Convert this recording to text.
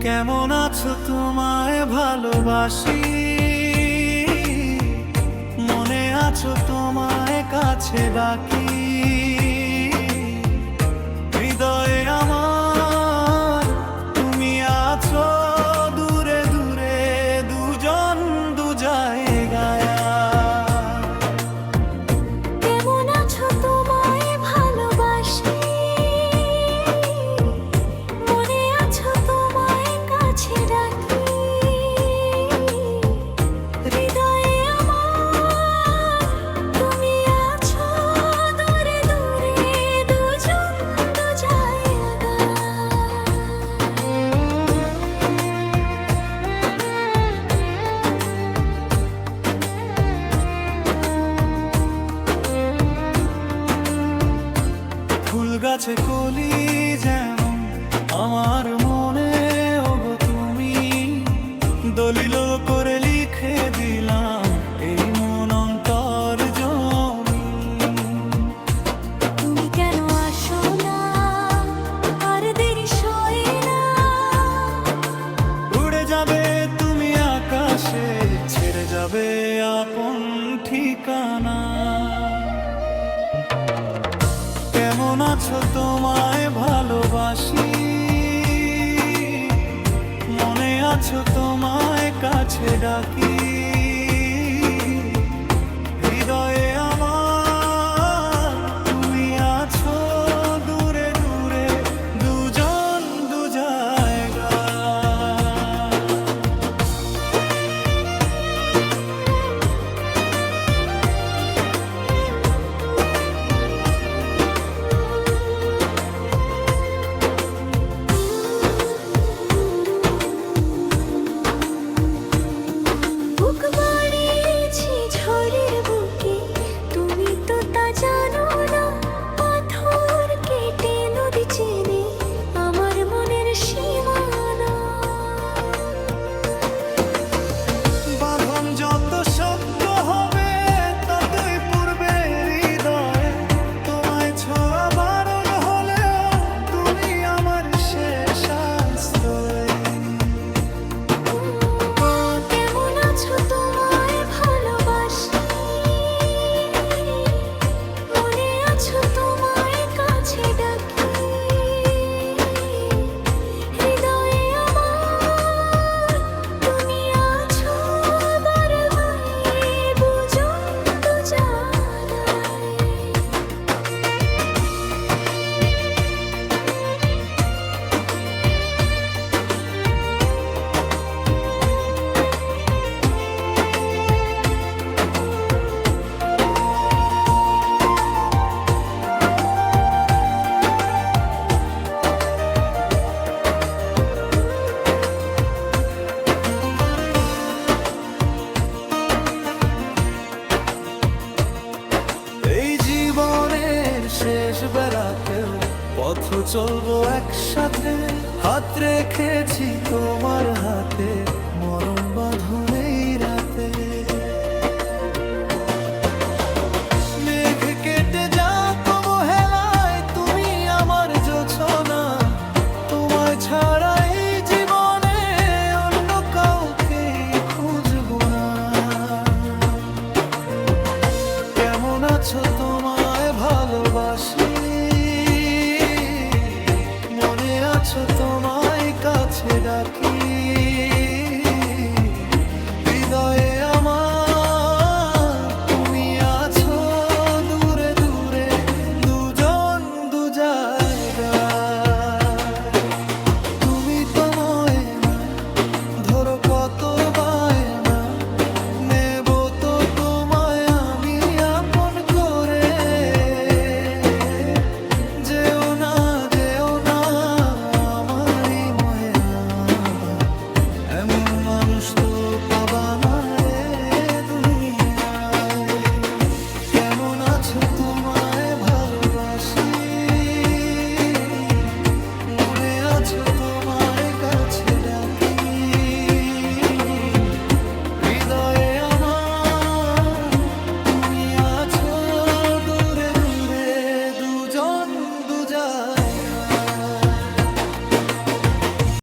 কেমন আছো তোমায় ভালোবাসি, মনে আছো তোমায় কাছে ডাকি, হৃদয়ে আমার তুমি আছো দূরে দূরে, দুজন দু জায়গায়। কেমন আছো তোমায় ভালোবাসি, মনে আছো তোমায় কাছে রাখি, হৃদয়ে আমার তুমি আছো দূরে দূরে, দুজন দু জায়গায়। ফুল গাছে কলি যেমন আমার মনে, ওগো তুমি দলিল করে লিখে দিলাম এই মন অন্তর জমি। তুমি কেন আসো না, আর দেরি সয় না, উড়ে যাবে তুমি আকাশে, ছেড়ে যাবে আপন ঠিকানা। কেমন আছো তোমায় ভালোবাসি, মনে আছো তোমায় কাছে ডাকি, হৃদয়ে আমার তুমি আছো দূরে দূরে, দুজন দু জায়গা। বুক বাড়িয়েছি ঝড়ের বুকে, তুমি তো তা জানো না, পাথর কেটে নদী চেনে আমার মনের সীমানা। বাঁধন যত শক্ত হবে ততই পূর্বে হৃদয়ে তোমায় ছোঁয়া বারণ হলেও তুমি আমার শেষ আশ্রয়। কেমন আছো তোমায় ভালোবাসি, মনে আছো তোমায় কাছে ডাকি, হৃদয়ে আমার তুমি আছো দূরে দূরে, দুজন দু জায়গায়। এই জীবনের শেষ বেলাতেও পথ চলবো একসাথে, হাত রেখেছি তোমার হাতে মরণ বাঁধন এই রাতে। মেঘ কেটে যাক অবহেলায় তুমি আমার জোছনা, তোমায় ছাড়া এই জীবনে অন্য কাউকে খুঁজবো না। কেমন আছো তোমায় ভালোবাসি, মনে আছো তোমায় কাছে ডাকি,